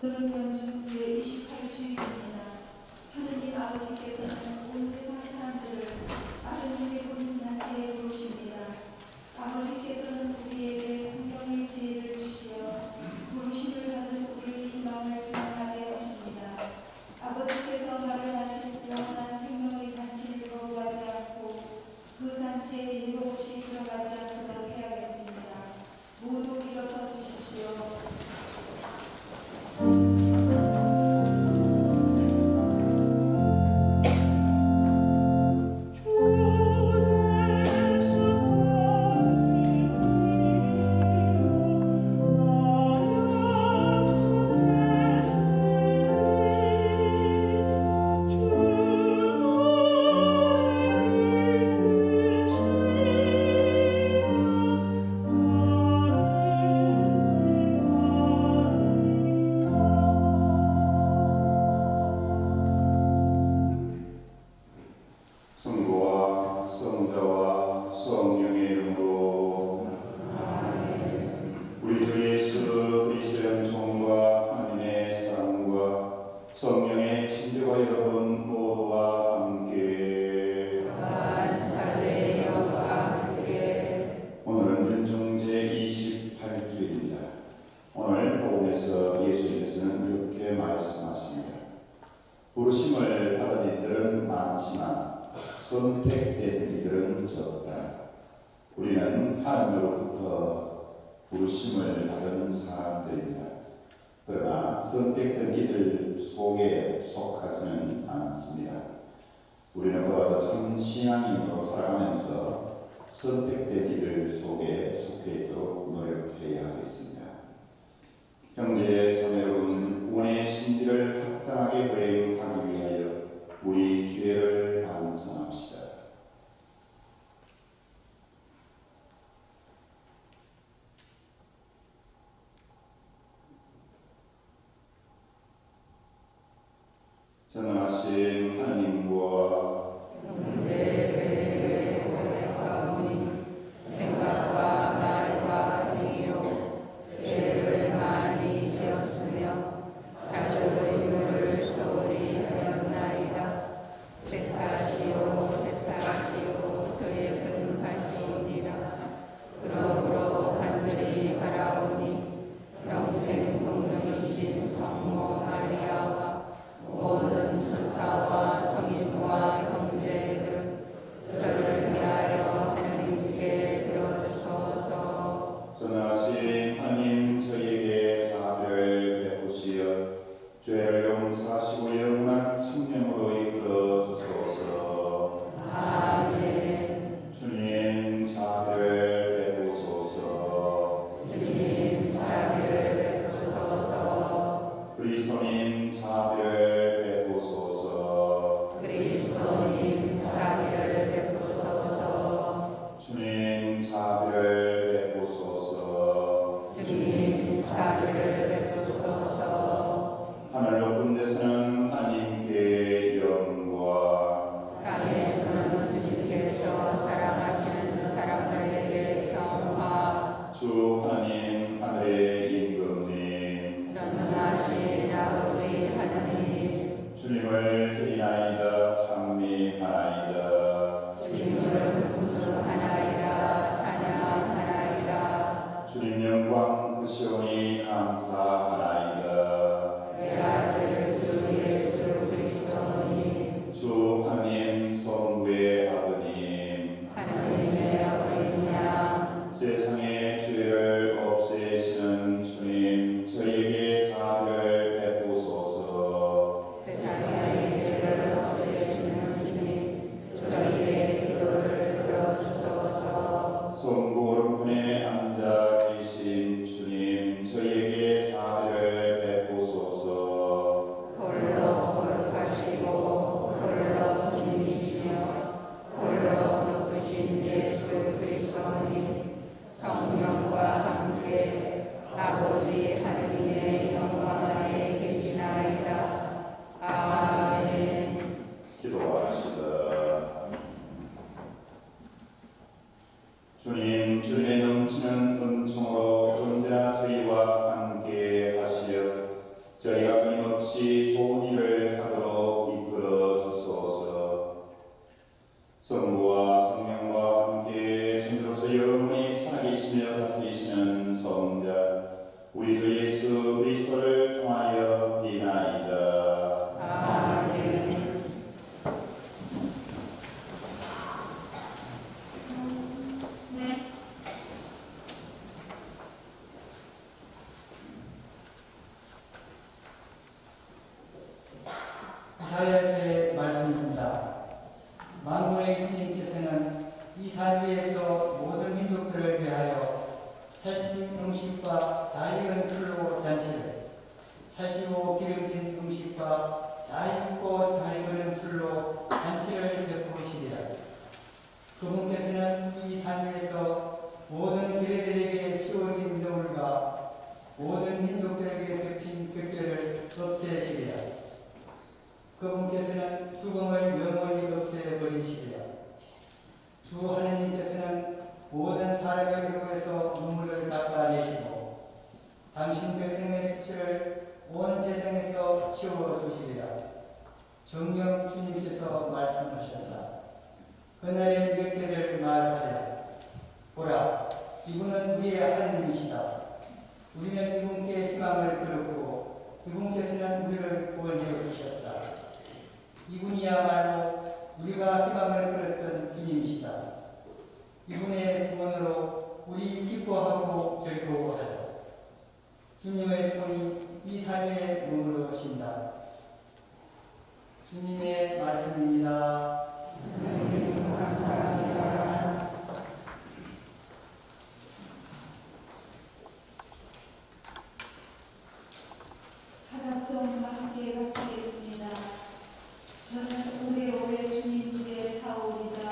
오늘은 연중 제28주일입니다. 하느님 아버지께서는 온 세상 사람들을 아버님의 본인 잔치에 부르십니다. 아버지께서는 우리에게 성령의 지혜를 주시어 부르심을 받은 우리의 희망을 증언하게 하십니다. 아버지께서 마련하신 영원한 생명의 잔치를 거부하지 않고 그 잔치에 예고 없이 들어가지 않도록 해야겠습니다. 모두 일어서 주십시오. 성부와 성자와 성령의 이름으로 우리 주 예수 그리스도의 은총과 하나님의 사랑과 성령의 친교가 여러분 모두와 함께 오늘은 윤중제 28주일입니다. 오늘 복음에서 예수님께서는 이렇게 말씀하십니다. 부르심을 받은 이들은 많지만 선택된 이들은 적다. 우리는 하나님으로부터 부르심을 받은 사람들입니다. 그러나 선택된 이들 속에 속하지는 않습니다. 우리는 보다 더 참 신앙인으로 살아가면서 선택된 이들 속에 속해 있도록 노력해야 하겠습니다. 형제 자매 여러분, 구원의 신비를 합당하게 거행하기 위하여 우리 죄를 반성합시다. 전능하신 하나님과 생각과 말과 행위로 죄를 많이 지었으며 자주 의무를 소홀히 이사야서의 말씀입니다. 만군의 주님께서는 이 살위에서 모든 민족들을 위하여 살찐 음식과 잘 익은 풀로 잔치를, 살찌고 기름진 음식과 잘 굽고 잘 익은 술로 잔치를 베푸시리라. 그분께서는 이 살위에서 모든 기레들에게 씌워진 너울과 모든 민족들에게 덮인 벽결을 없애시리라. 그분께서는 죽음을 영원히 없애버리시리라. 주 하나님께서는 모든 사람의 얼굴에서 눈물을 닦아내시고 당신 백성의 수치를 온 세상에서 치워주시리라. 정령 주님께서 말씀하셨다. 그날의 이렇게들 말하리라. 보라, 이분은 우리의 하나님이시다. 우리는 이분께 희망을 걸었고 이분께서는 우리를 구원해 주셨다. 이분이야말로 우리가 희망을 걸었던 주님이시다. 이분의 구원으로 우리 기뻐하고 즐거워하자. 주님의 손이 이 삶에 머무르신다. 주님의 말씀입니다. 하답송과 함께 바치겠습니다. 저는 오래오래 주님 집에 사오리다.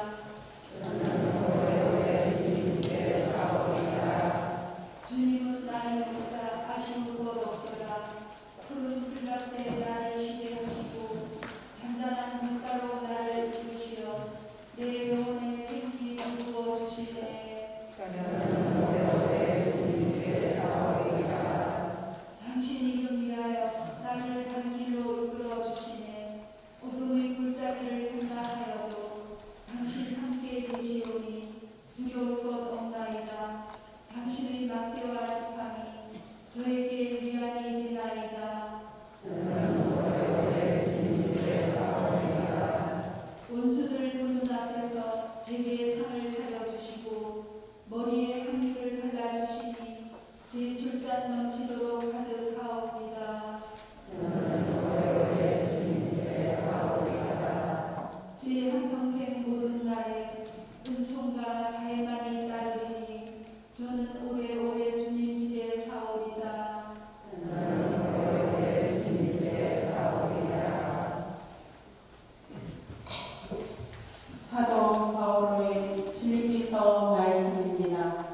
주님은 나의 목자 아쉬울 것 없어라. 푸른 풀밭에 나를 쉬게 하시고 잔잔한 물가로 나를 이루시어 내 영혼의 생기 부어 주시네. 당신 이름 위하여 나를 바른 길로 이끌어 주시네. 어둠의 골짜기를 등락하여도 당신 함께 계시오니 두려울 것 없나이다. 당신의 막대와 지팡이 저에게 위안이 되나이다. 원수들 보는 앞에서 제게 상을 차려주시고 머리에 향유를 발라주시니 제 술잔 넘치도록 가득하옵니다. 제 한평생 모든 날에 은총과 자애만이 따르리니 저는 오래오래 주님 집에 사오리다. 사도 바오로의 빌립비서 말씀입니다.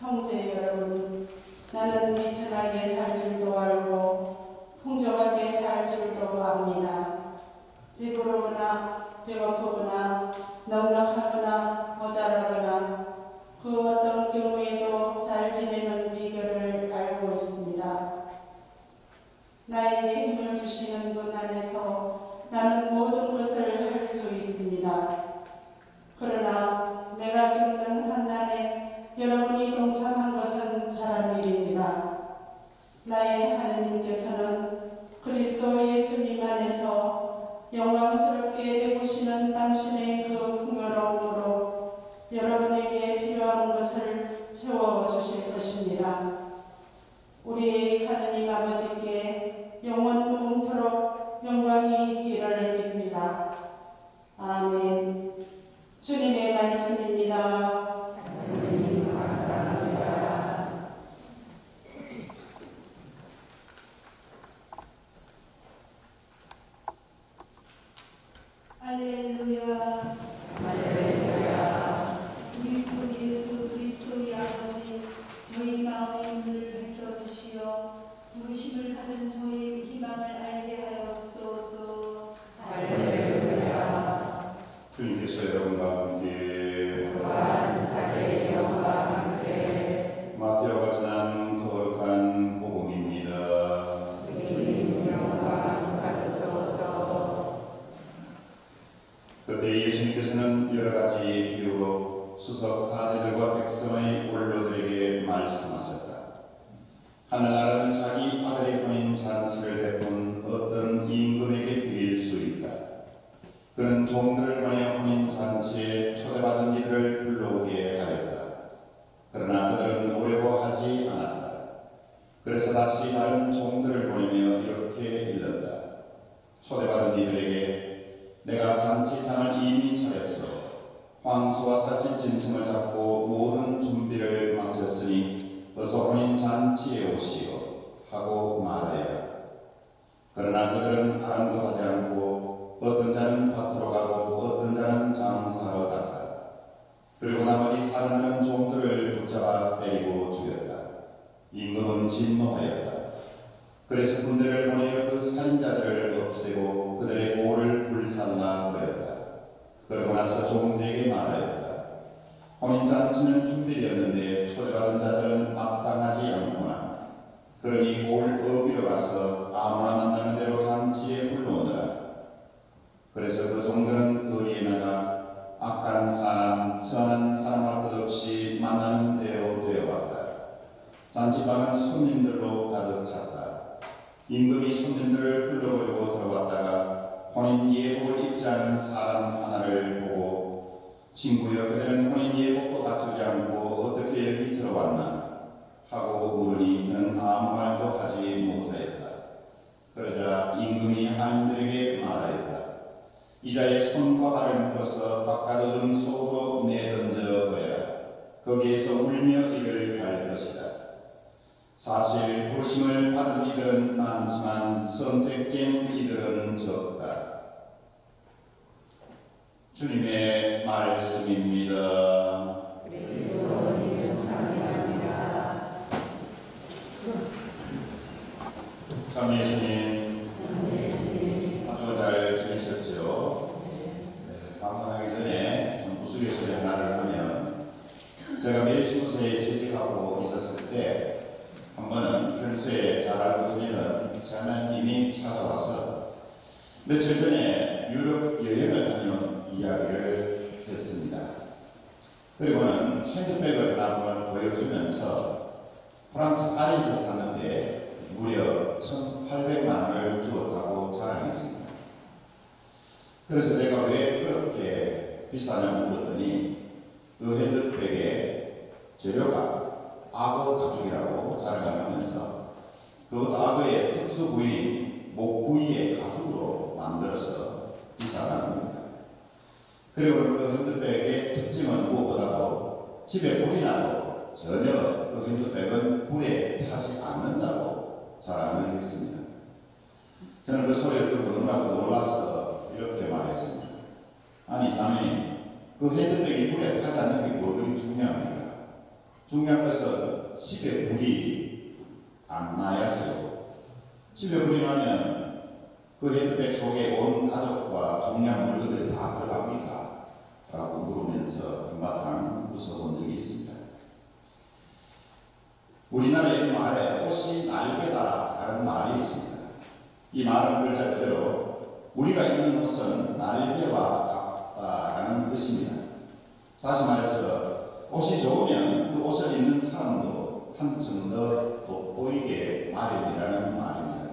형제 여러분, 나는 미천하게 살 줄도 알고 풍족하게 살 줄도 압니다. 배부르거나 배고프거나 넉넉하거나 모자라거나 그 어떤 경우에도 잘 지내는 비결을 알고 있습니다. 나에게 힘을 주시는 분 안에서 나는 모든 것을 할 수 있습니다. 그러나 내가 겪는 환난에 여러분이 동참한 것은 잘한 일입니다. 나의 하느님께서는 그리스도 예수님 안에서 영광스럽게 되고시는 당신의 그 풍요로움으로 여러분에게 필요한 것을 채워주실 것입니다. 우리의 하느님 아버지께 영원 무궁토록 영광이 있기를 빕니다. 아멘. 주님의 말씀입니다. 할렐루야. 우리 주 예수 그리스도의 아버지, 저희 마음의 눈을 밝혀주시어 부르심을 받은 저희 희망을 알게 하여 주소서. 주님께서 여러분과 함께 마태오가 전한 거룩한 복음입니다. 그때 예수님께서는 여러 가지 비유로 수석 사제들과 백성의 원로들에게 말씀하셨다. 하늘나라는 자기 아들의 혼인 잔치를 베푼 어떤 임금에게 비일 수 있다. 그는 종들을 보내 혼인 잔치에 초대받은 이들을 불러오게 하였다. 그러나 그들은 오려고 하지 않았다. 그래서 다시 다른 종들을 보내며 이렇게 일렀다. 초대받은 이들에게 내가 잔치상을 이미 차렸어. 황소와 살찐 짐승을 잡고 모든 준비를 마쳤으니 어서 혼인 잔치에 오시오 하고 말하여라. 그러나 그들은 아랑곳하지 않고 어떤 자는 밭으로 가고 어떤 자는 장사하러 갔다. 그리고 나머지 사람들은 종들을 붙잡아 때리고 죽였다. 임금은 진노하였다. 그래서 군대를 보내어 그 살인자들을 없애고 그들의 고를 불살라 버렸다. 그러고 나서 종들에게 말하였다. 혼인잔치는 준비되었는데 초대받은 자들은 마땅하지 않구나. 그러니 고를 어기러 가서 아무나 만나는 대로 잔치에 불러오너라. 그래서 그 종들은 거리에 나가 악한 사람, 선한 사람 할 것 없이 만나는 대로 데려왔다. 잔치방은 손님들로 가득 찼다. 임금이 손님들을 불러보려고 들어왔다가 혼인 예복을 입지 않은 사람 하나를 보고 친구여 그대는 혼인 예복도 갖추지 않고 어떻게 여기 들어왔나 하고 물으니 그는 아무 말도 하지 못하였다. 그러자 임금이 하인들에게 말하였다. 이자의 손과 발을 묶어서 바깥 속으로 내던져 버려라. 거기에서 울며 이를 갈 것이다. 사실 부르심을 받은 이들은 많지만 선택된 이들은 적다. 주님의 말씀입니다. 참 예수님, 아주 잘 지내셨죠? 방문하기 전에 좀 우스갯소리 하나를 하면 제가 매일신문사에 재직하고 있었을 때 한 번은 평소에 잘 알고 지내는 자매님이 찾아와서 며칠 전에 유럽 여행을 다녀온 이야기를 했습니다. 그리고는 핸드백을 한번 보여주면서 프랑스 파리에서 샀는데 무려 1,800만 원을 주었다고 자랑했습니다. 그래서 제가 왜 그렇게 비싸냐고 물었더니 그 핸드백의 재료가 악어 가죽이라고 자랑을 하면서 그 악어의 특수 부위인 목 부위의 가죽으로 만들어서 비싸다는 겁니다. 그리고 그 핸드백의 특징은 무엇보다도 집에 불이 나도 전혀 그 핸드백은 불에 타지 않는다고 자랑을 했습니다. 저는 그 소리를 듣고 너무나도 놀라서 이렇게 말했습니다. 아니 자매님, 그 핸드백이 불에 타지 않는 게 뭘 그리 중요합니까? 중요한 것은 집에 불이 안 나야죠. 집에 불이 나면 그 핸드백 속에 온 가족과 중요한 물건들이 다 들어갑니까? 라고 물으면서 한바탕 웃어본 적이 있습니다. 우리나라의 말에 옷이 날개다 라는 말이 있습니다. 이 말은 글자 그대로 우리가 입는 옷은 날개와 같다라는 뜻입니다. 다시 말해서 옷이 좋으면 그 옷을 입는 사람도 한층 더 돋보이게 마련이라는 말입니다.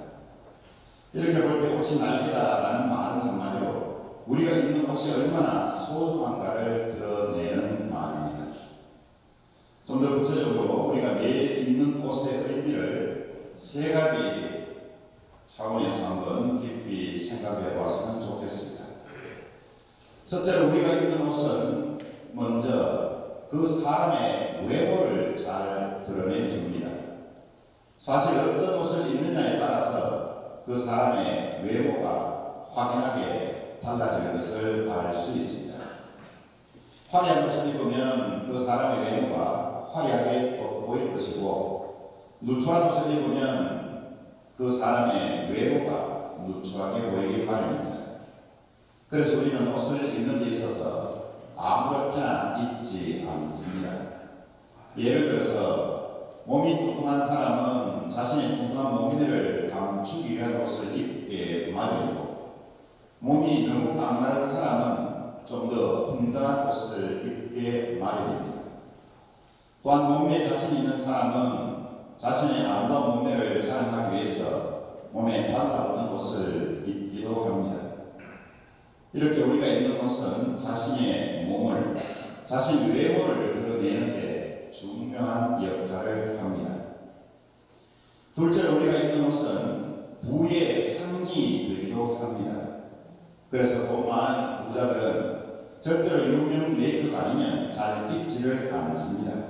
이렇게 볼 때 옷이 날개다라는 말은 한마디로 우리가 입는 옷이 얼마나 소중한가를 드러내는 말입니다. 좀 더 구체적으로 우리가 매일 입는 옷의 의미를 세 가지 차원에서 한번 깊이 생각해 보았으면 좋겠습니다. 첫째로 우리가 입는 옷은 먼저 그 사람의 외모를 잘 드러내 줍니다. 사실 어떤 옷을 입느냐에 따라서 그 사람의 외모가 확연하게 달라지는 것을 알 수 있습니다. 화려한 옷을 입으면 그 사람의 외모가 화려하게 돋보일 것이고 누추한 옷을 입으면 그 사람의 외모가 누추하게 보이기 마련입니다. 그래서 우리는 옷을 입는 데 있어서 아무렇게나 입지 않습니다. 예를 들어서 몸이 뚱뚱한 사람은 자신의 뚱뚱한 몸매를 감추기 위한 옷을 입게 마련이고 몸이 너무 깡마른 사람은 좀 더 풍성한 옷을 입게 마련입니다. 또한 몸매에 자신이 있는 사람은 자신의 아름다운 몸매를 자랑하기 위해서 몸에 달라붙는 옷을 입기도 합니다. 이렇게 우리가 입는 옷은 자신의 몸을, 자신의 외모를 드러내는 데 중요한 역할을 합니다. 둘째로 우리가 입는 옷은 부의 상징이 되기도 합니다. 그래서 돈 많은 부자들은 절대로 유명 메이크가 아니면 잘 입지를 않습니다.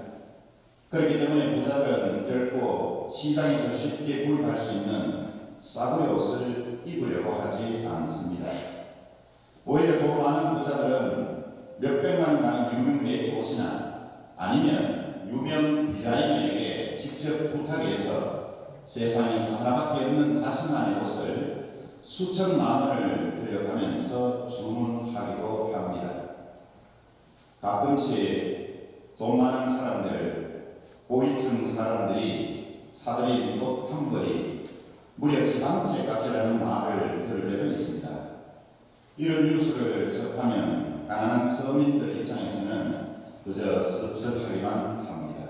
그렇기 때문에 부자들은 결코 시장에서 쉽게 구입할 수 있는 싸구려 옷을 입으려고 하지 않습니다. 오히려 돈 많은 부자들은 몇백만 원 가는 유명 메이크 옷이나 아니면 유명 디자이너에게 직접 부탁해서 세상에서 하나밖에 없는 자신만의 옷을 수천만 원을 들여가면서 주문하기도 합니다. 가끔씩 돈 많은 사람들, 고위층 사람들이 사들인 옷 한 벌이 무려 지방채 값이라는 말을 들을 때도 있습니다. 이런 뉴스를 접하면 가난한 서민들 입장에서는 그저 섭섭하기만 합니다.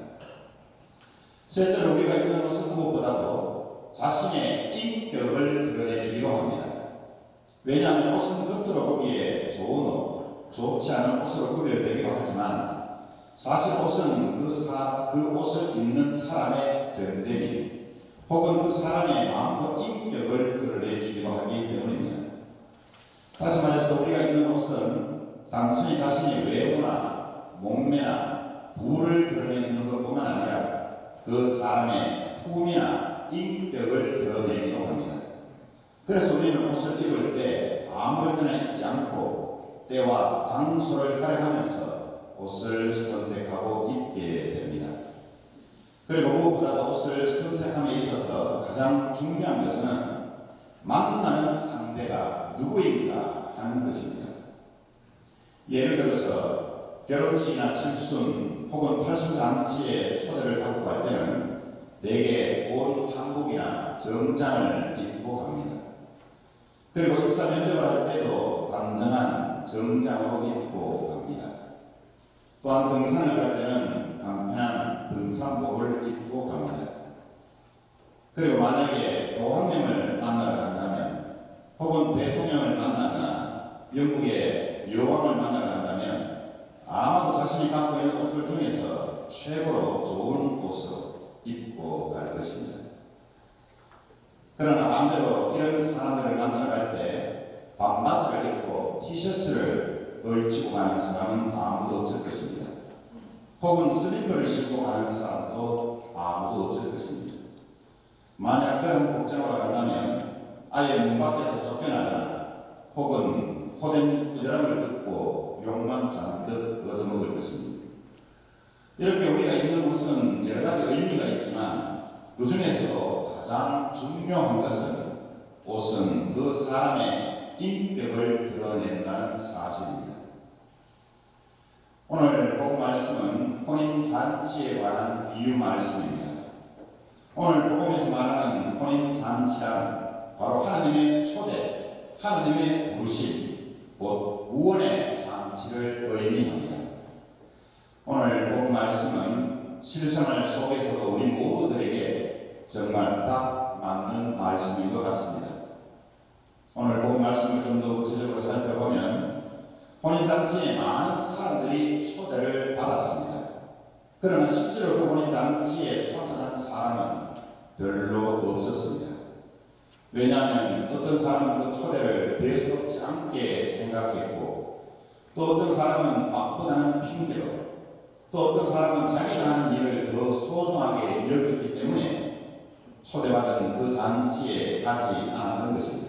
실제로 우리가 입는 옷은 무엇보다도 자신의 인격을 드러내주기도 합니다. 왜냐하면 옷은 겉으로 보기에 좋은 옷, 좋지 않은 옷으로 구별되기도 하지만 사실 옷은 그 옷을 입는 사람의 됨됨이 혹은 그 사람의 마음과 인격을 드러내주기도 하기 때문입니다. 다시 말해서 우리가 입는 옷은 단순히 자신의 외모나 몸매나 부를 드러내주는 것뿐만 아니라 그 사람의 품이나 인격을 드러내기도 합니다. 그래서 우리는 옷을 입을 때 아무런 때나 입지 않고 때와 장소를 가려가면서 옷을 선택하고 입게 됩니다. 그리고 무엇보다도 옷을 선택함에 있어서 가장 중요한 것은 만나는 상대가 누구인가 하는 것입니다. 예를 들어서 결혼식이나 칠순 혹은 팔순잔치에 초대를 받고 갈 때는 대개 온 한복이나 정장을 입고 갑니다. 그리고 입사 면접을 할 때도 단정한 정장으로 입고 갑니다. 또한 등산을 갈 때는 간편한 등산복을 입고 갑니다. 그리고 만약에 교황님을 만나러 간다면 혹은 대통령을 만나거나 영국의 여왕을 만나러 간다면 아마도 자신이 갖고 있는 옷들 중에서 최고로 좋은 옷으로 입고 갈 것입니다. 그러나 반대로 이런 사람들을 만나러 갈 때 반바지를 입고 티셔츠를 걸치고 가는 사람은 아무도 없을 것입니다. 혹은 슬리퍼를 신고 가는 사람도 아무도 없을 것입니다. 만약 그런 복장으로 간다면 아예 문 밖에서 쫓겨나거나 혹은 호된 꾸지람을 듣고 욕만 잔뜩 얻어먹을 것입니다. 이렇게 우리가 입는 옷은 여러 가지 의미가 있지만 그 중에서도 가장 중요한 것은 옷은 그 사람의 인격을 드러낸다는 사실입니다. 오늘 본 말씀은 혼인잔치에 관한 비유 말씀입니다. 오늘 복음에서 말하는 혼인잔치란 바로 하나님의 초대, 하나님의 부르심, 곧 구원의 잔치를 의미합니다. 오늘 본 말씀은 실생활 속에서도 우리 모두들에게 정말 딱 맞는 말씀인 것 같습니다. 오늘 본 말씀을 좀 더 구체적으로 살펴보면 혼인잔치에 많은 사람들이 초대를 받았습니다. 그러나 실제로 그 혼인잔치에 참석한 사람은 별로 없었습니다. 왜냐하면 어떤 사람은 그 초대를 대수롭지 않게 생각했고 또 어떤 사람은 바쁘다는 핑계로 또 어떤 사람은 자기가 하는 일을 더 소중하게 여겼기 때문에 초대받은 그 잔치에 가지 않았던 것입니다.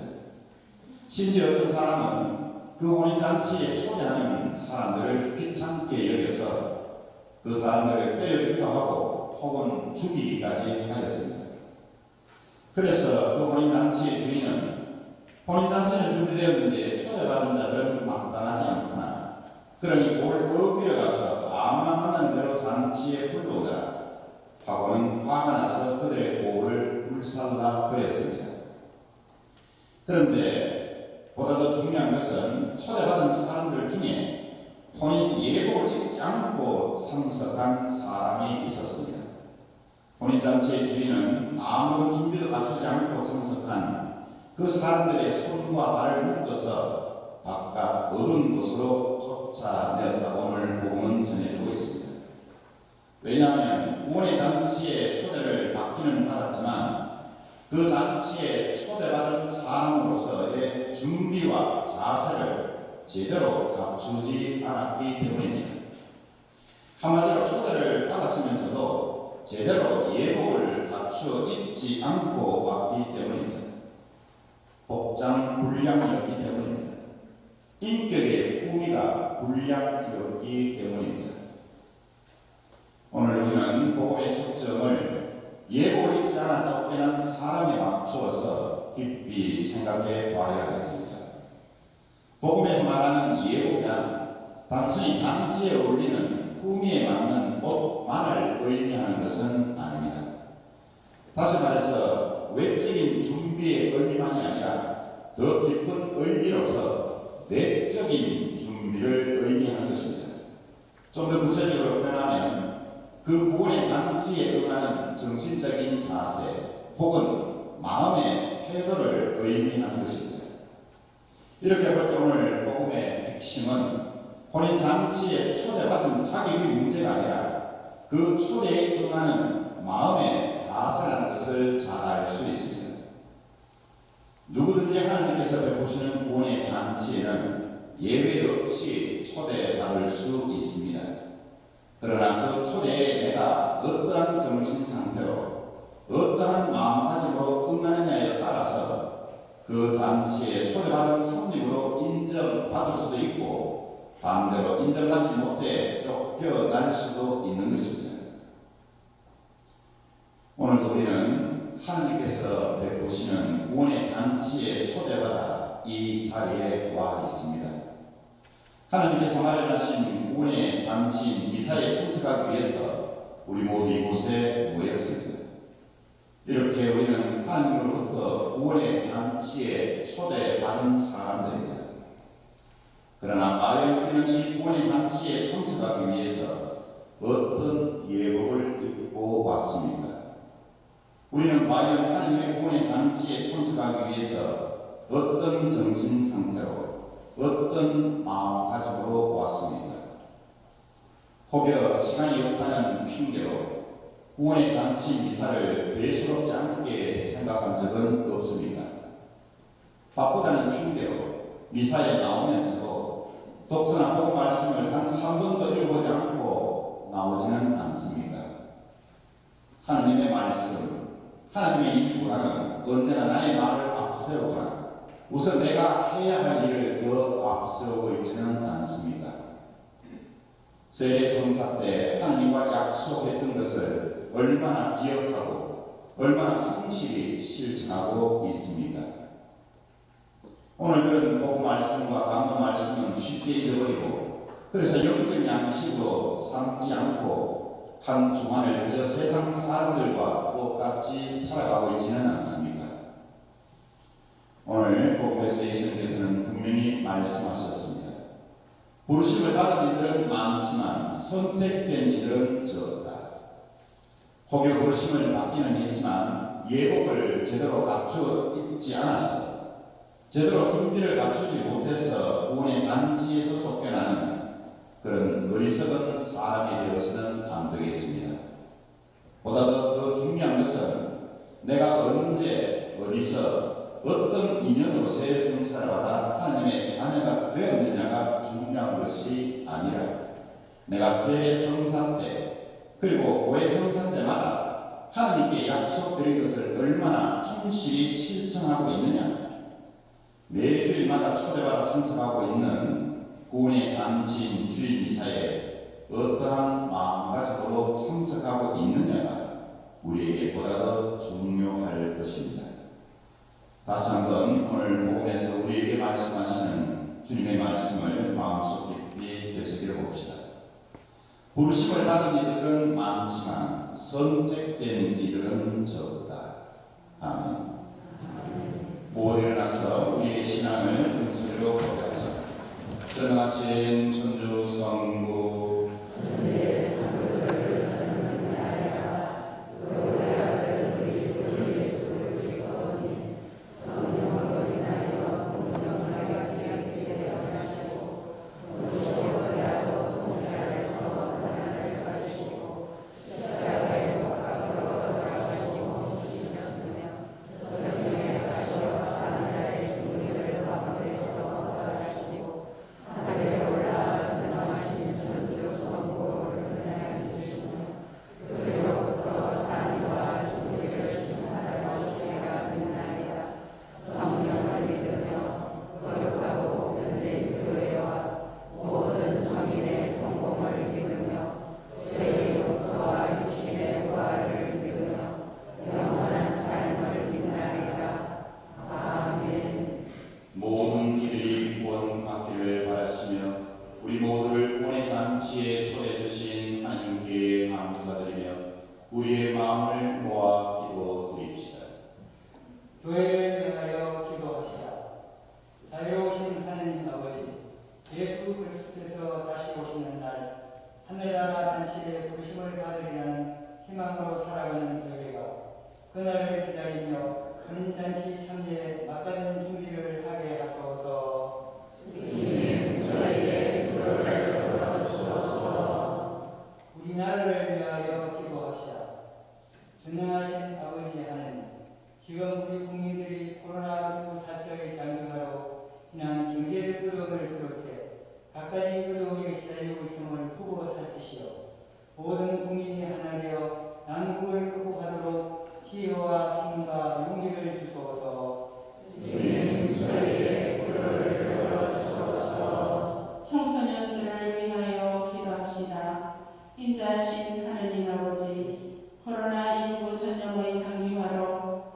심지어 어떤 사람은 그 혼인잔치에 초대하는 사람들을 귀찮게 여겨서 그 사람들을 때려주기도 하고 혹은 죽이기까지 하였습니다. 그래서 그 혼인잔치의 주인은 혼인잔치는 준비되었는데 초대받은 자들은 마땅하지 않구나. 그러니 오늘 끌어들여 가서 아무나 만나는 대로 잔치에 불러오라 하고는 화가 나서 그들의 고를 불살라 버렸습니다. 그런데 보다 더 중요한 것은 초대받은 사람들 중에 혼인 예복을 입지 않고 참석한 사람이 있었습니다. 혼인잔치의 주인은 아무런 준비도 갖추지 않고 참석한 그 사람들의 손과 발을 묶어서 바깥 어두운 곳으로 쫓아내었다고 오늘 복음은 전해주고 있습니다. 왜냐하면 구원의 잔치에 초대를 받기는 받았지만 그 잔치에 초대 제대로 갖추지 않았기 때문입니다. 한마디로 초대를 받았으면서도 제대로 예복을 갖추어 입지 않고 왔기 때문입니다. 복장 불량이었기 때문입니다. 인격의 품위가 불량이었기 때문입니다. 오늘 우리는 복음의 초점을 예복을 입지 않아 쫓겨난 사람에 맞추어서 깊이 생각해 봐야 하겠습니다. 복음에서 말하는 예복이란 단순히 잔치에 어울리는 품위에 맞는 옷만을 의미하는 것은 아닙니다. 다시 말해서 외적인 준비의 의미만이 아니라 더 깊은 의미로서 내적인 준비를 의미하는 것입니다. 좀 더 구체적으로 표현하면 그 구원의 잔치에 응하는 정신적인 자세 혹은 마음의 태도를 의미하는 것입니다. 이렇게 볼 때 오늘 복음의 핵심은 혼인 잔치에 초대받은 자격의 문제가 아니라 그 초대에 응하는 마음의 자세라는 것을 잘 알 수 있습니다. 누구든지 하나님께서 베푸시는 구원의 잔치에는 예외 없이 초대받을 수 있습니다. 그러나 그 초대에 내가 어떠한 정신 상태로 어떠한 마음가짐으로 응하느냐에 따라서 그 잔치에 초대받은 손님으로 인정받을 수도 있고 반대로 인정받지 못해 쫓겨날 수도 있는 것입니다. 오늘도 우리는 하나님께서 베푸시는 구원의 잔치에 초대받아 이 자리에 와 있습니다. 하나님께서 마련하신 구원의 잔치인 미사에 참석하기 위해서 우리 모두 이곳에 모였습니다. 이렇게 우리는 하나님으로부터 구원의 잔치에 초대받은 사람들입니다. 그러나 과연 우리는 이 구원의 잔치에 참석하기 위해서 어떤 예복을 입고 왔습니까? 우리는 과연 하나님의 구원의 잔치에 참석하기 위해서 어떤 정신 상태로 어떤 마음가짐으로 왔습니까? 혹여 시간이 없다는 핑계로 구원의 잔치 미사를 대수롭지 않게 생각한 적은 없습니까? 바쁘다는 핑계로 미사에 나오면서도 독서나 복음 말씀을 단 한 번도 읽어보지 않고 나오지는 않습니까? 하나님의 말씀, 하나님의 일부라는 언제나 나의 말을 앞세우거나 우선 내가 해야 할 일을 더 앞세우고 있지는 않습니다. 세례 성사 때 하나님과 약속했던 것을 얼마나 기억하고 얼마나 성실히 실천하고 있습니다. 오늘 들은 복음 말씀과 강론 말씀은 쉽게 잊어버리고 그래서 영적 양식으로 삼지 않고 한 주간을 그저 세상 사람들과 똑같이 살아가고 있지는 않습니다. 오늘 복음에서 예수님께서는 분명히 말씀하셨습니다. 부르심을 받은 이들은 많지만 선택된 이들은 적다. 혹여 부르심을 받기는 했지만 예복을 제대로 갖추어 입지 않아서 제대로 준비를 갖추지 못해서 구원의 잔치에서 쫓겨나는 그런 어리석은 사람이 되어서는 안 되겠습니다. 보다 더 중요한 것은 내가 언제 어디서 어떤 인연으로 세례 성사를 받아 하나님의 자녀가 되었느냐가 중요한 것이 아니라 내가 세례 성사 때 그리고 고해 성사 때마다 하나님께 약속드린 것을 얼마나 충실히 실천하고 있느냐, 매주일마다 초대받아 참석하고 있는 구원의 잔치인 주일 미사에 어떠한 마음가짐으로 참석하고 있느냐가 우리에게 보다 더 중요할 것입니다. 다시 한번 오늘 복음에서 우리에게 말씀하시는 주님의 말씀을 마음속 깊이 되새겨 봅시다. 부르심을 받은 이들은 많지만 선택된 이들은 적다. 아멘. 모두 일어나서 우리의 신앙을 큰소리로 고백합시다. 전능하신 천주 성부 잔치에 초대해 주신 하나님께 감사드리며 우리의 마음을 모아 기도드립시다. 교회를 위하여 기도합시다. 자유로우신 하나님 아버지, 예수 그리스도께서 다시 오시는 날 하늘나라 잔치에 부르심을 받으리라는 희망으로 살아가는 교회가 그날을 기다리며 그런 잔치 참여에 막가는 준비를 하게 하소서. 주님, 저희의 기도를 들어주소서. 우리나라를 위하여 기도합시다. 전능하신 아버지 하나님, 지금 우리 국민들이 코로나19 사태의 장기화로 인한 경제적 어려움을 비롯해 갖가지 어려움에 시달리고 있음을 후보 살피시어 모든 국민이 하나 되어 난국을 극복하도록 지혜와 힘과 용기를 주소서. 주님, 저희의 기도를 들어주소서. 청소년들을 위하여 기도합시다. 인자하신 하느님 아버지, 코로나19 전염의 장기화로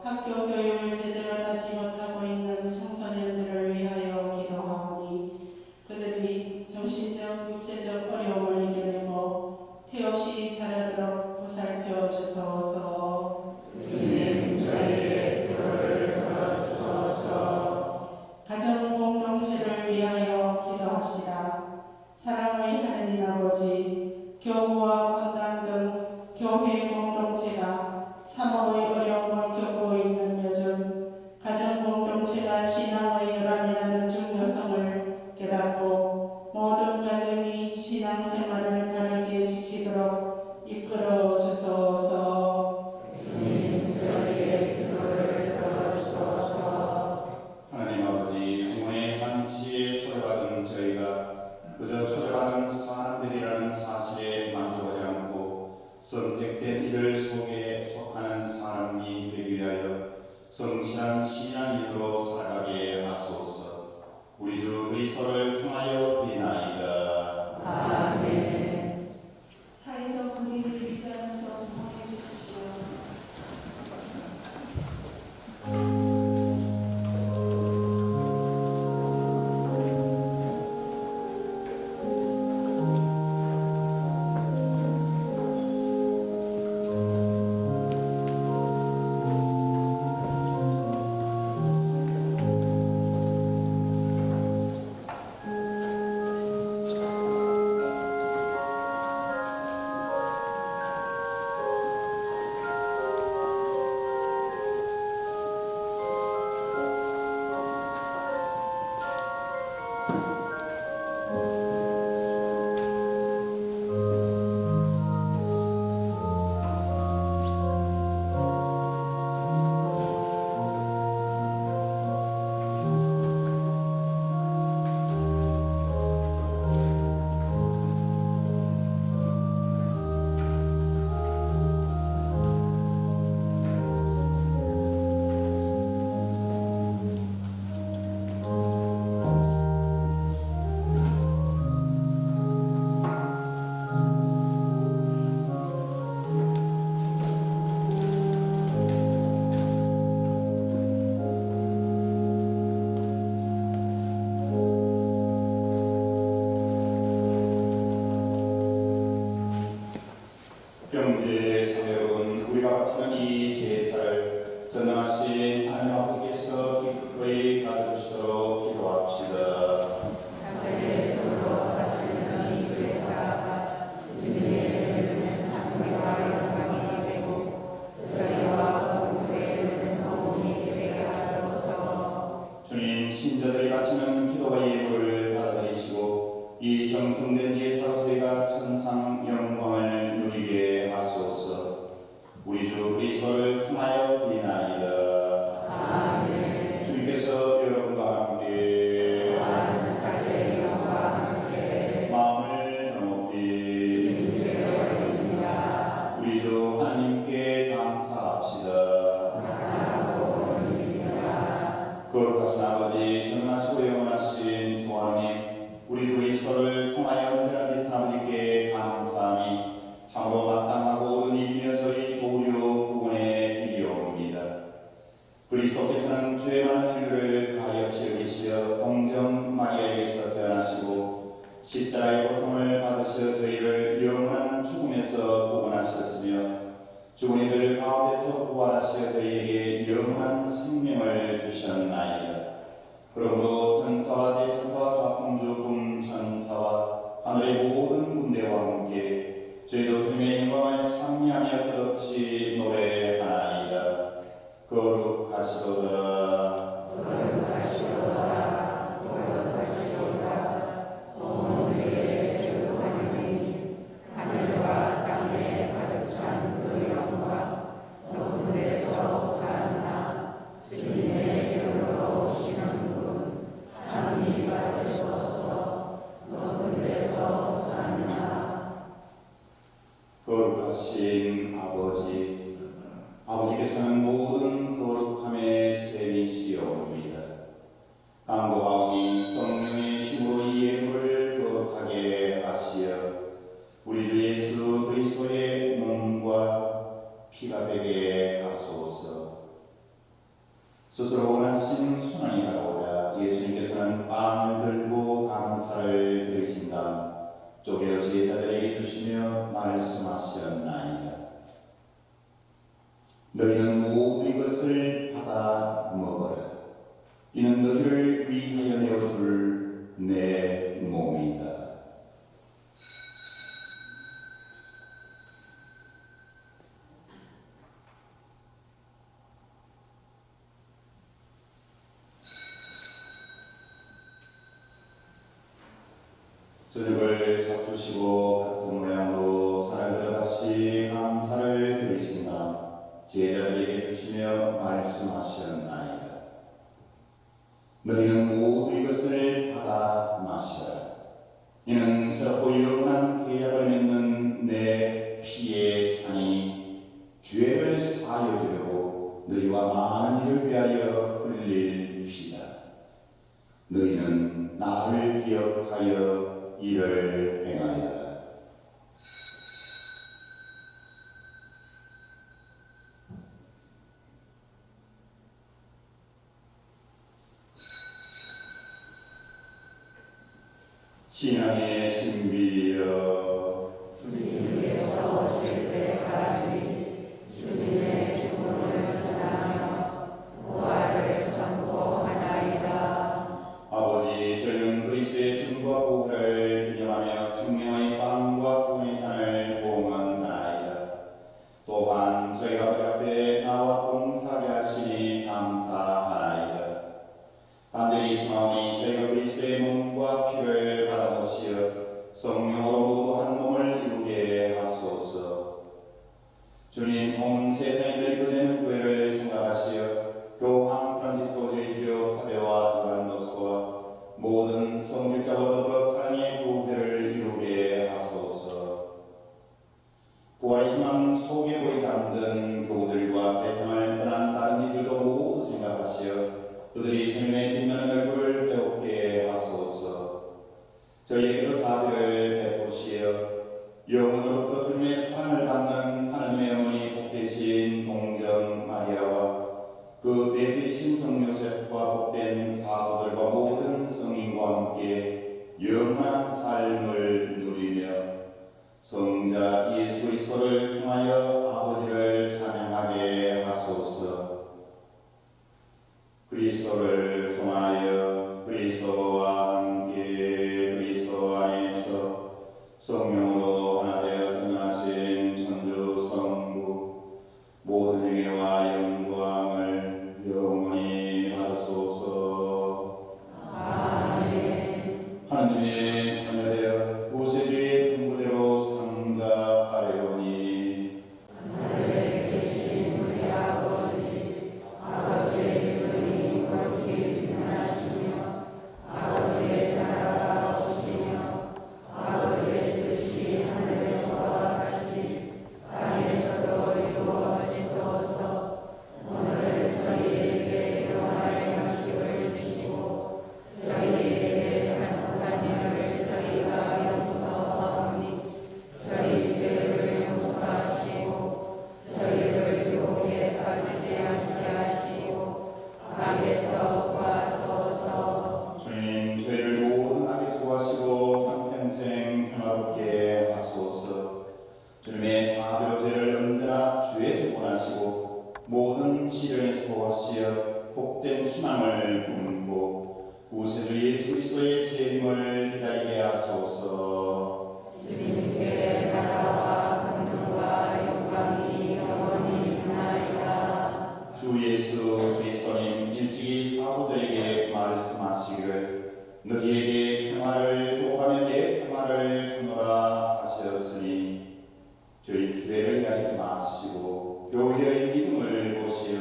학교 교육을 제대로 받지 못하고 있는 청소년들을 위하여 기도하오니 그들이 정신적, 육체적 어려움을 이겨내고 태없이 자라도록 보살펴 주소서. 주님, 저희의 기도를 들어주소서. 가정 공동체를 위하여 기도합시다. 사랑의 하느님 아버지, 교구와 건당 등 교회 공동체가 사목의 어려움을 겪고 있는 요즘 가정 공동체가 신앙의 열람이라는 중요성을 깨닫고 모든 가정이 신앙생활을 다르게 지키도록 이끌어 주소서. 주님, 저희의 기도를 들어주소서. 하나님 아버지, 구원의 잔치에 초대받은 저희가 그저 초대받은 사람들이라는 사실에 만족하지 않고 선택된 이들 속에 속하는 사람이 되기 위하여 성실한 신앙인으로 살아가게 하소서. 우리 주 그리스도를 통하여 비나이다. 아멘. 사회적 거리를 유지하면서 동행해 주십시오. 형제 자매여러분, 우리가 바치는 이 제사를 전능하신 하나님 아버지께서 기꺼이 받아주시도록 기도합시다. 당신의 손으로 하시는 이 제사가 주님의 이름은 찬미와 영광이 되고 저희와 모두의 이름은 도움이 되게 하소서. 주님, 신자들이 바치는 기도와 예물을 받아들이시고 이 정성된 제사로 저희가 천상 영광을 누리게 하소서. 우리 주 그리스도를 통하여 비나이다. 아멘. 주님께서 여러분과 함께 마음을 높이 우리 주 하나님께 감사합시다. 거룩하신 아버지, 전능하시고 영원하신 주 하나님, 우리 주 그리스도를 통하여 은혜하신 아버지께 감사함이 참으로 마땅하고 온 일이며 저희 도료 구원의 길이옵니다. 십자가의 고통을 받으셔 저희를 영원한 죽음에서 구원하셨으며 죽은 이들 가운데서 부활하시어 저희에게 영원한 생명을 주셨나이다. 그러므로 천사와 대천사와 좌풍주 금천사와 하늘의 모든 군대와 함께 저희도 주님의 영광을 찬미하며 끝없이 노래하나이다. 거룩하시도다. 거룩하신 아버지, 아버지께서는 모든 거룩함의 셈이시옵니다. 간구하오니 성령의 힘으로 이 예물을 거룩하게 하시어 우리 주 예수 그리스도의 몸과 피가 되게 하소서. 스스로 원하신 순환이 다가오자 예수님께서는 빵을 들고 감사를 드리신 다음 쪼개어 제자들에게 주시며 말씀하셨나이다. 너희는 모두 이것을 받아 먹어라. 이는 너희를 위하여 내어줄 내 몸이다. 저녁을 잡수시고 같은 모양으로 잔을 들어 다시 감사를 드리신 다음 제자들에게 주시며 말씀하셨나이다. 너희는 모두 이것을 받아 마시라. 이는 새롭고 영원한 계약을 맺는 내 피의 잔이니 죄를 사하여 주려고 너희와 많은 이를 위하여 흘릴 피다. 너희는 나를 기억하여 이를 행하여라. 신앙의 신비여, 주님께서 오실 때까지 주님의 죽음을 전하며 부활을 선포하나이다. 아버지, 저희는 그리스도의 죽음과 부활을 기념하며 생명의 빵과 구원의 잔을 봉헌하나이다. 또한 저희가 아버지 앞에 나와 봉사하게 하시니 감사하나이다. 간절히 청하오니 저희가 그리스도의 몸과 피를 받아보시어 성령으로 모두 한 몸을 이루게 하소서. 주님, 온 세상에 늙어지는 교회를 생각하시어 교황 프란치스코 저희 주교 타데와 요한 보스코와 모든 성직자와 더불어 사랑의 교회를 이루게 하소서. 부활의 희망 속에 보이 잠든 교우들과 세상을 떠난 다른 이들도 모두 생각하시어 그들이 주님의 빛나는 얼굴을 배우게 하소서. 저희에게도 자비를 여기지 마시고 교회의 믿음을 보시어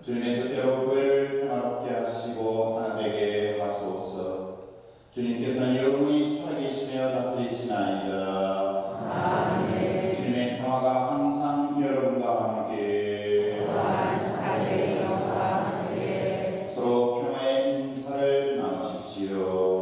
주님의 뜻대로 교회를 평화롭게 하시고 하나되게 하소서. 주님께서는 영원히 살아계시며 다스리시나이다. 아멘. 주님의 평화가 항상 여러분과 함께 사제의 영과 함께 서로 평화의 인사를 나누십시오.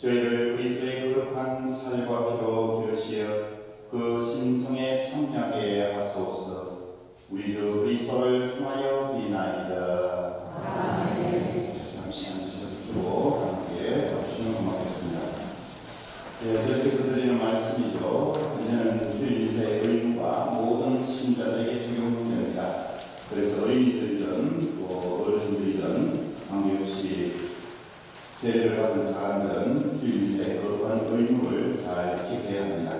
저희를 그리스도의 거룩한 살과 피로 기르시어 그 신성에 참여하게 하소서. 우리 주 그리스도를 통하여 비나이다. 아멘. 잠시 앉으셔서 주로 함께 해주시면 고맙겠습니다. 계속해서 드리는 말씀이죠. 이제는 주일 인사의 의무가 모든 신자들에게 적용됩니다. 그래서 어린이들이든 또 어르신들이든 관계없이 세례를 받은 사람들은 주일 인사의 거룩한 의무를 잘 지켜야 합니다.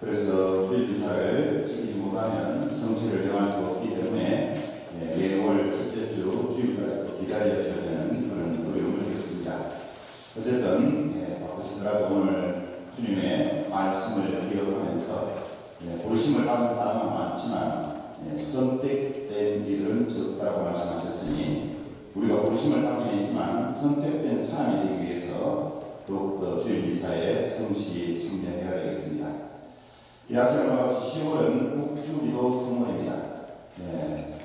그래서 주일 인사를 지키지 못하면 성취를 정할 수 없기 때문에 매월 첫째 주 주일까지 기다려주셔야 되는 그런 어려움을 겪습니다. 어쨌든 바쁘시더라도 오늘 주님의 말씀을 기억하면서 부르심을 받은 사람은 많지만 선택된 이들은 적다라고 말씀하셨으니 우리가 부르심을 받긴 했지만 선택된 사람이 되기 위해서 더욱더 주일 미사에 성실히 참여해야 되겠습니다. 이 아시아와 같이 10월은 묵주기도 성월입니다.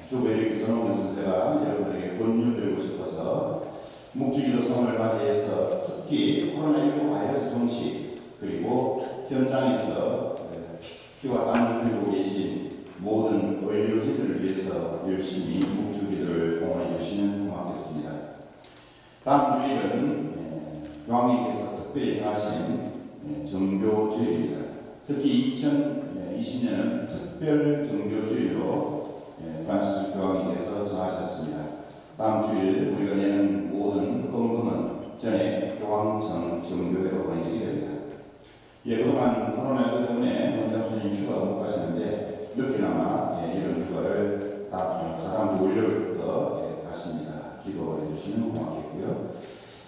주보에 써놓으면서 제가 여러분들에게 권유드리고 싶어서 묵주기도 성월을 맞이해서 특히 코로나19 바이러스 종식 그리고 현장에서 피와 땀을 흘리고 계신 모든 의료진들을 위해서 열심히 묵주기도를 공헌해 주시면 고맙겠습니다. 다음 주일은 교황님께서 특별히 정하신 정교주일입니다. 특히 2020년은 특별 정교주일로 프란시스 교황님께서 정하셨습니다. 다음 주일 우리가 내는 모든 헌금은 전에 교황청 정교회로 보내지게 됩니다. 그동안 코로나19 때문에 원장수님 휴가도 못 가시는데 늦게나마 이런 휴가를 다음 주 월요일부터 가십니다. 기도해 주시면 고맙겠고요.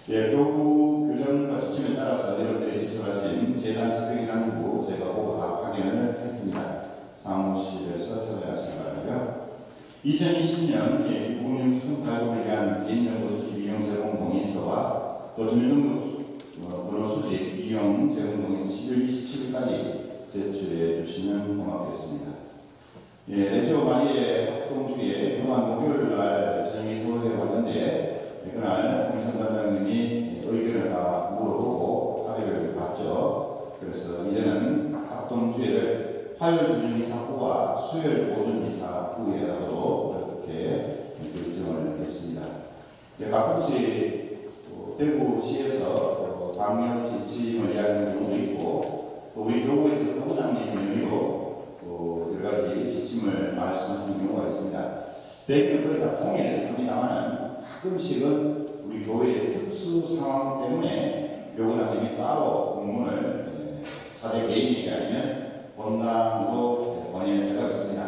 교구 교정과 지침에 따라서 여러분들이 지출하신 재단 집행장부 제가 보고 다 확인을 했습니다. 사무실에서 찾아가시기 바라고요. 2020년 국민 수급 발급을 위한 개인정보 수집 이용 제공 동의서와 또 주민등록 번호 수집 이용 제공 동의서 11월 27일까지 제출해 주시면 고맙겠습니다. 레지오 마리의 합동주에 그동안 목요일 날 저녁에 서울에 왔는데 그날 공천단장님이 의견을 다 물어보고 합의를 봤죠. 그래서 이제는 합동주회를 화요일 저녁 미사 후와 수요일 오전 미사 후에 하도록 이렇게 결정을 했습니다. 가끔씩 대구시에서 방역 지침을 이야기하는 경우도 있고 또 우리 교구에서 교구장님 명의로 여러 가지 지침을 말씀하시는 경우가 있습니다. 대부분 거의 다 통일을 합니다만 가끔씩은 우리 교회의 특수 상황 때문에 교구장님이 따로 공문을 사제 개인에게 아니면 본당으로 보내는 때가 있습니다.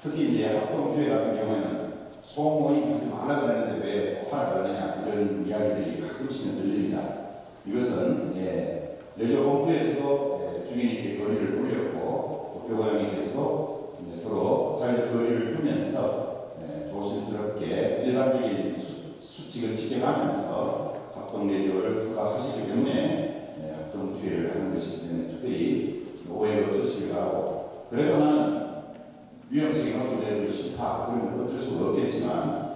특히 이제 합동주회 같은 경우에는 소모임 하지 말라고 했는데 왜 화를 내느냐 이런 이야기들이 가끔씩은 들립니다. 이것은 레저 본부에서도 주인님께 거리를 올렸고 교구장님께서도 서로 사회적 거리를 두면서 조심스럽게 일반적인 수칙을 지켜가면서 합동레저를 허가하시기 때문에 합동주회를 하는 것이기 때문에 특별히 오해가 없으시길 바라고 그래도 나는 위험성이 감소되는 것이 싫다. 그러면 어쩔 수가 없겠지만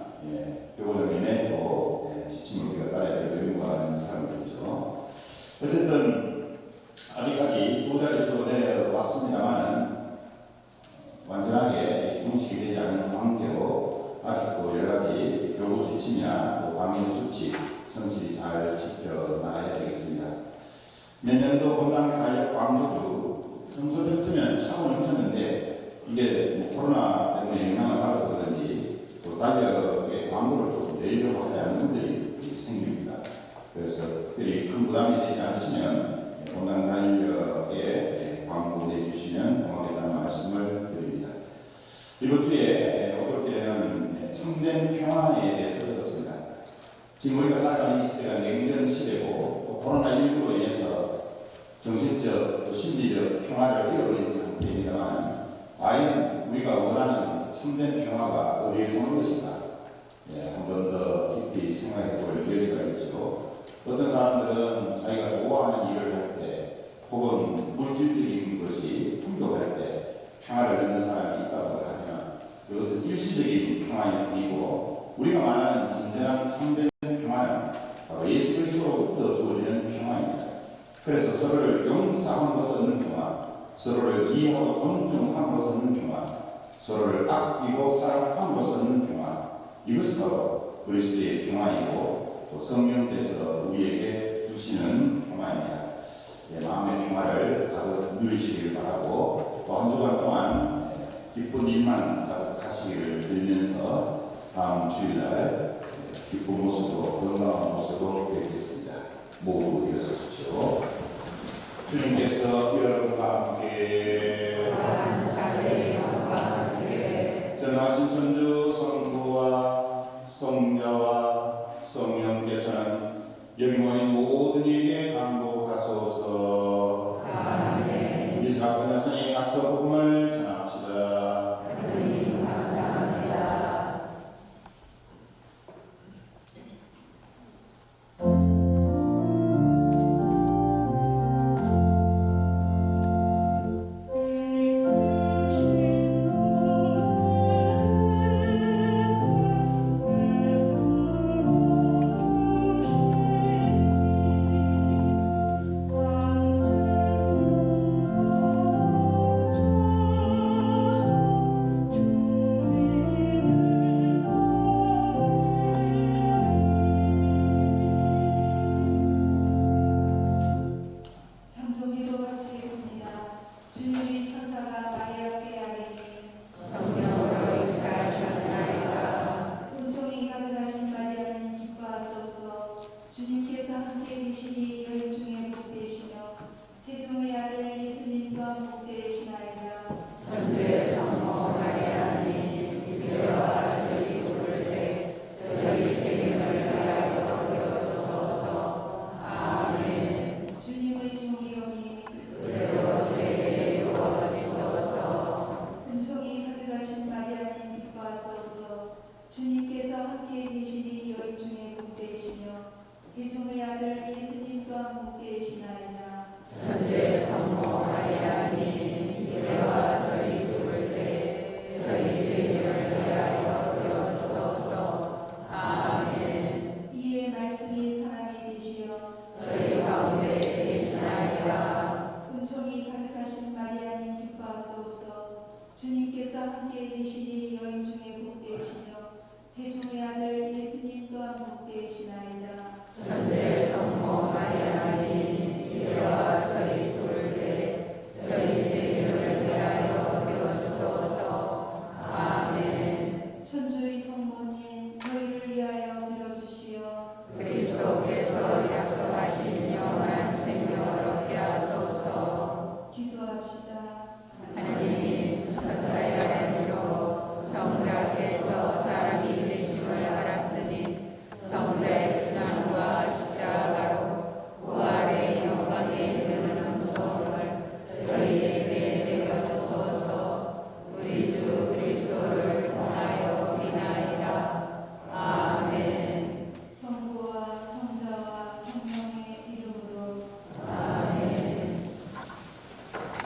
교구장님의 또 지침을 우리가 따라야 될 의무가 있는 사람들이죠. 어쨌든 아직까지 두 자릿수로 내려왔습니다만 완전하게 종식이 되지 않은 관계로 아직도 여러 가지 교구 지침이나 또 방역 수칙 성실히 잘 지켜나가야 되겠습니다. 몇 년도 본당 가역 광주주 평소 같으면 차고 넘쳤는데 이게 코로나 때문에 영향을 받아서 그런지 또 달력에 광고를 좀 내려고 하지 않는 분들이 생깁니다. 그래서 특별히 큰 부담이 되지 않으시면 본당 달력에 광고 내주시면 고맙겠다는 말씀을 드립니다. 이번 주에 오솔길에는 참된 평화에 대해서 들었습니다. 지금 우리가 살아가는 이 시대가 냉전 시대고 또 코로나19로 인해서 정신적, 또 심리적 평화를 잃어버린 상태입니다만 과연 우리가 원하는 참된 평화가 어디에서 오는 것인가? 한 번 더 깊이 생각해 볼 여지가 있죠. 어떤 사람들은 자기가 좋아하는 일을 할 때 혹은 물질적인 것이 풍족할 때 평화를 얻는 사람이 있다고 하지만 그것은 일시적인 평화일 뿐이고 우리가 말하는 진정한 참된 평화는 바로 예수 그리스도로부터 주어지는 평화입니다. 그래서 서로를 용서함으로써 얻는 평화, 서로를 이해하고 존중함으로써 얻는 평화, 서로를 아끼고 사랑함으로써 얻는 평화, 이것이 바로 그리스도의 평화이고 또 성령께서 우리에게 주시는 평화입니다. 마음의 평화를 가득 누리시길 바라고 또 한 주간 동안 기쁜 일만 가득하시기를 빌면서 다음 주일날 기쁜 모습으로 건강한 모습으로 뵙겠습니다. 모두 일어서십시오. 주님께서